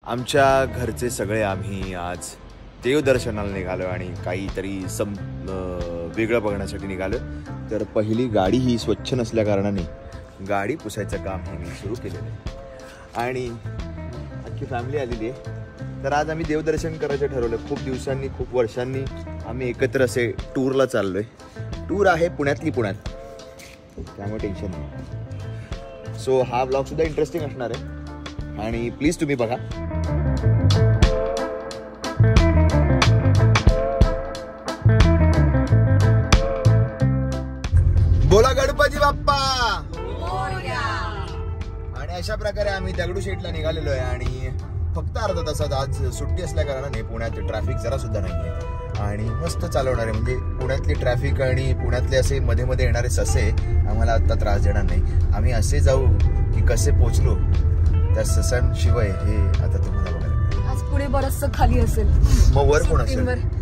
आमच्या घरचे सगळे आम्ही आज देवदर्शनाला निघालो आणि काहीतरी वेगळं बघण्यासाठी निघालो. तर पहिली गाडी ही स्वच्छ नसल्या कारणाने गाडी पुसायचं काम हे मी सुरू केलेलं आहे आणि अख्खी फॅमिली आलेली आहे. तर आज आम्ही देवदर्शन करायचं ठरवलं. खूप दिवसांनी खूप वर्षांनी आम्ही एकत्र असे टूरला चाललोय. टूर आहे पुण्यातली पुण्यात, त्यामुळे टेन्शन नाही. सो हा ब्लॉग सुद्धा इंटरेस्टिंग असणार आहे आणि प्लीज तुम्ही बघा. बोला गणपती बाप्पा. आणि अशा प्रकारे आम्ही दगडूशेठला निघालेलो आहे आणि फक्त अर्धा तासात आज सुट्टी असल्या कारणाने पुण्यात ट्रॅफिक जरा सुद्धा नाही आहे आणि मस्त चालवणार आहे. म्हणजे पुण्यातली ट्रॅफिक आणि पुण्यातले असे मध्ये मध्ये येणारे ससे आम्हाला आता त्रास देणार नाही. आम्ही असे जाऊ की कसे पोचलो त्या ससांशिवाय हे आता तुम्हाला बघायला. आज पुढे बरचसं खाली असेल. मग वर कोण असेल?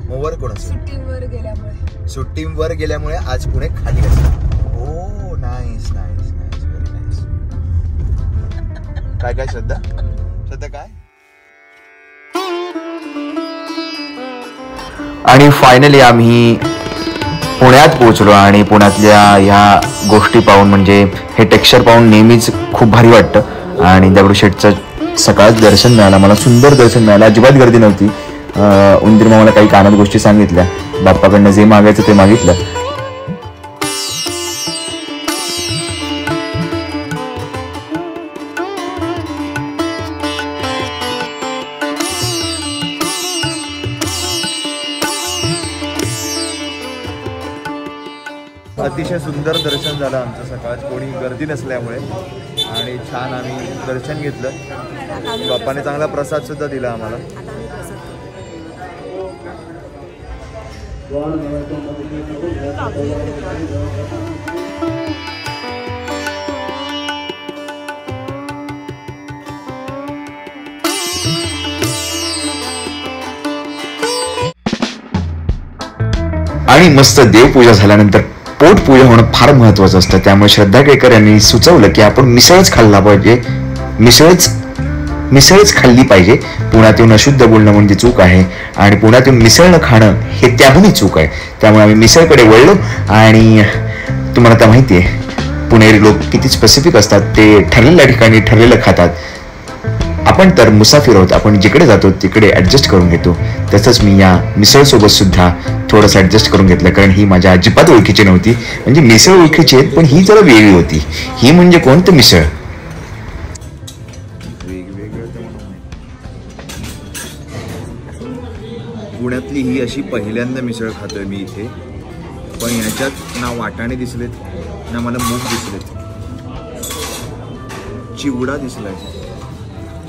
मग वर कोण असेल? सुट्टीवर गेल्यामुळे आज पुणे खाली असेल. ओ nice nice nice, very nice. काय काय श्रद्धा काय? आणि फायनली आम्ही पुण्यात पोहोचलो आणि पुण्यातल्या ह्या गोष्टी पाहून म्हणजे हे टेक्स्चर पाहून नेहमीच खूप भारी वाटतं. आणि दगडूशेठचं सकाळच दर्शन मिळालं, मला सुंदर दर्शन मिळालं. अजिबात गर्दी नव्हती. उंदीर मामाला काही कानात गोष्टी सांगितल्या, बाप्पाकडनं जे मागायचं ते मागितलं. अतिशय सुंदर दर्शन झालं आमचं सकाळ, कोणी गर्दी नसल्यामुळे आणि छान आम्ही दर्शन घेतलं. बाप्पाने चांगला प्रसाद सुद्धा दिला आम्हाला. आणि मस्त देवपूजा झाल्यानंतर पोटपूजा होणं फार महत्वाचं असतं. त्यामुळे श्रद्धा केळकर यांनी सुचवलं की आपण मिसळच खाल्ला पाहिजे, मिसळच खाल्ली पाहिजे. पुण्यात येऊन अशुद्ध बोलणं म्हणजे चूक आहे आणि पुण्यात येऊन मिसळ न खाणं हे त्याहूनही चूक आहे. त्यामुळे आम्ही मिसळकडे वळलो. आणि तुम्हाला तर माहिती आहे पुणेरी लोक किती स्पेसिफिक असतात, ते ठरलेल्या ठिकाणी ठरलेलं खातात. आपण तर मुसाफिर आहोत, आपण जिकडे जातो तिकडे ॲडजस्ट करून घेतो. तसंच मी या मिसळसोबत सुद्धा थोडंसं ॲडजस्ट करून घेतलं, कारण ही माझ्या अजिबात ओळखीची नव्हती. म्हणजे मिसळ ओळखीची आहेत पण ही जरा वेगळी होती. ही म्हणजे कोणतं मिसळ? पुण्यातली ही अशी पहिल्यांदा मिसळ खातोय मी इथे. पण ह्याच्यात ना वाटाणे दिसलेत ना मला मूग दिसलेत. चिवडा दिसलाय.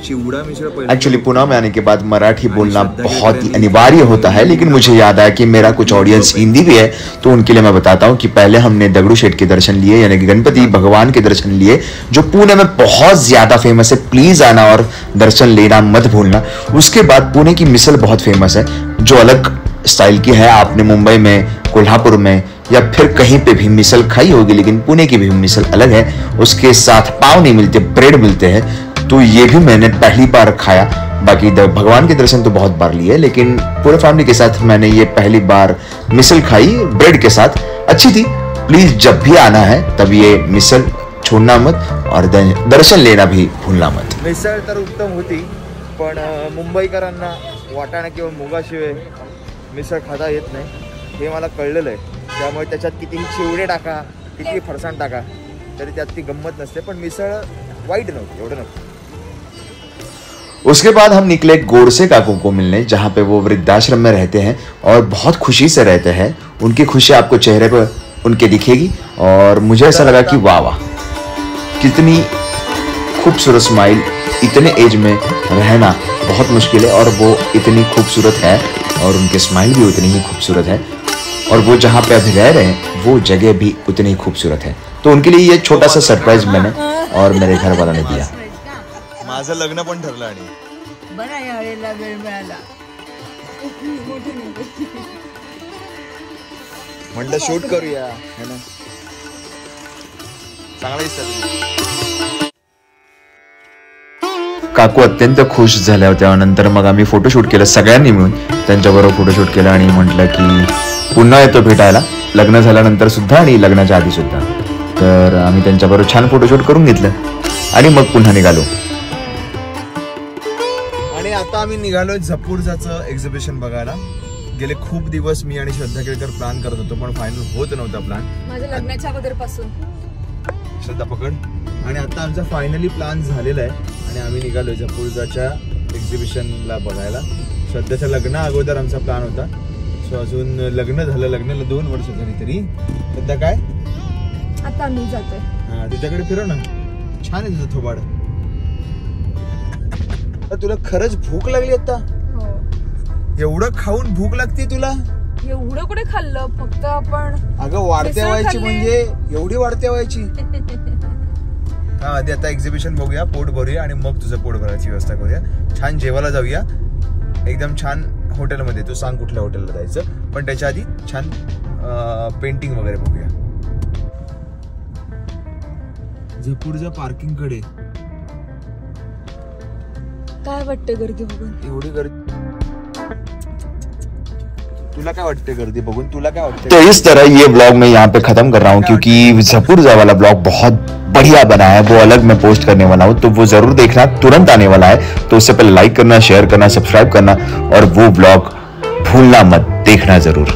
एक्चुअली पुणे में आने के बाद मराठी बोलना बहुत ही अनिवार्य होता है, लेकिन मुझे याद आया कि मेरा कुछ ऑडियंस हिंदी भी है, तो उनके लिए मैं बताता हूँ कि पहले हमने दगड़ूशेठ के दर्शन लिए, यानी कि गणपति भगवान के दर्शन लिए, जो पुणे में बहुत ज्यादा फेमस है. प्लीज आना और दर्शन लेना मत भूलना. उसके बाद पुणे की मिसल बहुत फेमस है, जो अलग स्टाइल की है. आपने मुंबई में, कोल्हापुर में या फिर कहीं पे भी मिसल खाई होगी, लेकिन पुणे की भी मिसल अलग है. उसके साथ पाव नहीं मिलते, ब्रेड मिलते हैं. तो ये भी मैंने पहली बार खाया. बाकी भगवान के दर्शन तो बहुत बार लिए, लेकिन पूरे फैमिली के साथ मैंने ये पहली बार मिसल खाई ब्रेड के साथ. अच्छी थी. प्लीज जब भी आना है तब ये मिसल छोड़ना मत और दर्शन लेना भी भूलना मत. मिसळ तर उत्तम होती, पण मुंबईकरांना वाटाणा किंवा मुगाशिवाय मिसळ खाता येत नाही हे मला कळलेलं आहे. त्यामुळे त्याच्यात कितीही चिवडे टाका, कितीही फरसाण टाका, तरी त्यात ती गंमत नसते. पण मिसळ वाईट नव्हती, एवढं नव्हतं. उसके बाद हम निकले गोडसे काकू को मिलने, जहाँ पे वो वृद्धाश्रम में रहते हैं और बहुत खुशी से रहते हैं. उनकी खुशी आपको चेहरे पर उनके दिखेगी. और मुझे ऐसा लगा कि वाह वाह, कितनी खूबसूरत स्माइल. इतने एज में रहना बहुत मुश्किल है और वो इतनी खूबसूरत है और उनके स्माइल भी उतनी ही खूबसूरत है. और वो जहाँ पे अभी रह रहे हैं वो जगह भी उतनी खूबसूरत है. तो उनके लिए ये छोटा सा सरप्राइज मैंने और मेरे घर वालों ने दिया. माझं लग्न पण ठरलं आणि बरं यावेळेला वेळ मिळाला. म्हणलं शूट करूया है ना, चांगला दिसतं. काकू अत्यंत खुश झाल्या होत्या. नंतर मग आम्ही फोटोशूट केलं सगळ्यांनी मिळून, त्यांच्याबरोबर फोटोशूट केलं आणि म्हटलं की पुन्हा येतो भेटायला, लग्न झाल्यानंतर सुद्धा आणि लग्नाच्या आधी सुद्धा. तर आम्ही त्यांच्याबरोबर छान फोटोशूट करून घेतलं आणि मग पुन्हा निघालो. आणि आता आम्ही निघालोय झपूर्झाचं एक्झिबिशन बघायला. गेले खूप दिवस मी आणि श्रद्धा केळकर प्लॅन करत होतो, पण फायनल होत नव्हता प्लॅन माझ्या लग्नाच्या अगोदर पासून. श्रद्धा पकड. आणि आता आमचा फायनली प्लॅन झालेला आहे आणि आम्ही निघालोय झपूर्झाच्या एक्झिबिशनला बघायला. श्रद्धाच्या लग्ना अगोदर आमचा प्लॅन होता. सो अजून लग्न झालं, लग्नाला 2 वर्ष झाली तरी. सध्या काय आता आम्ही जातोय. हा तुझ्याकडे फिरव ना, छान आहे तुझं थोबाड. तुला खरंच भूक लागली आता? हो. एवढं खाऊन भूक लागते तुला? एवढं कुठे खाल्लं, फक्त आपण अगं वाढत्या मिसळ व्हायची खाल्ली. म्हणजे एवढी वाढत्या व्हायची. हा आधी आता एक्झिबिशन बघूया, पोट भरूया आणि मग तुझं पोट भरायची व्यवस्था करूया. छान जेवायला जाऊया एकदम छान हॉटेलमध्ये. तू सांग कुठल्या हॉटेलला जायचं, पण त्याच्या आधी छान पेंटिंग वगैरे बघूया. झपूरच्या पार्किंग कडे काय वाटतं गर्दी बघून? एवढी गर्दी. तुला काय वाटते गर्दी बघून? तुला काय वाटते? तो इस तरह ये ब्लॉग मैं यहाँ पे खत्म कर रहा हूँ, क्योंकि झपूर्झा वाला ब्लॉग बहुत बढ़िया बना है, वो अलग मैं पोस्ट करने वाला हूँ, तो वो जरूर देखना, तुरंत आने वाला है. तो उससे पहले लाइक करना, शेयर करना, सब्सक्राइब करना और वो ब्लॉग भूलना मत, देखना जरूर.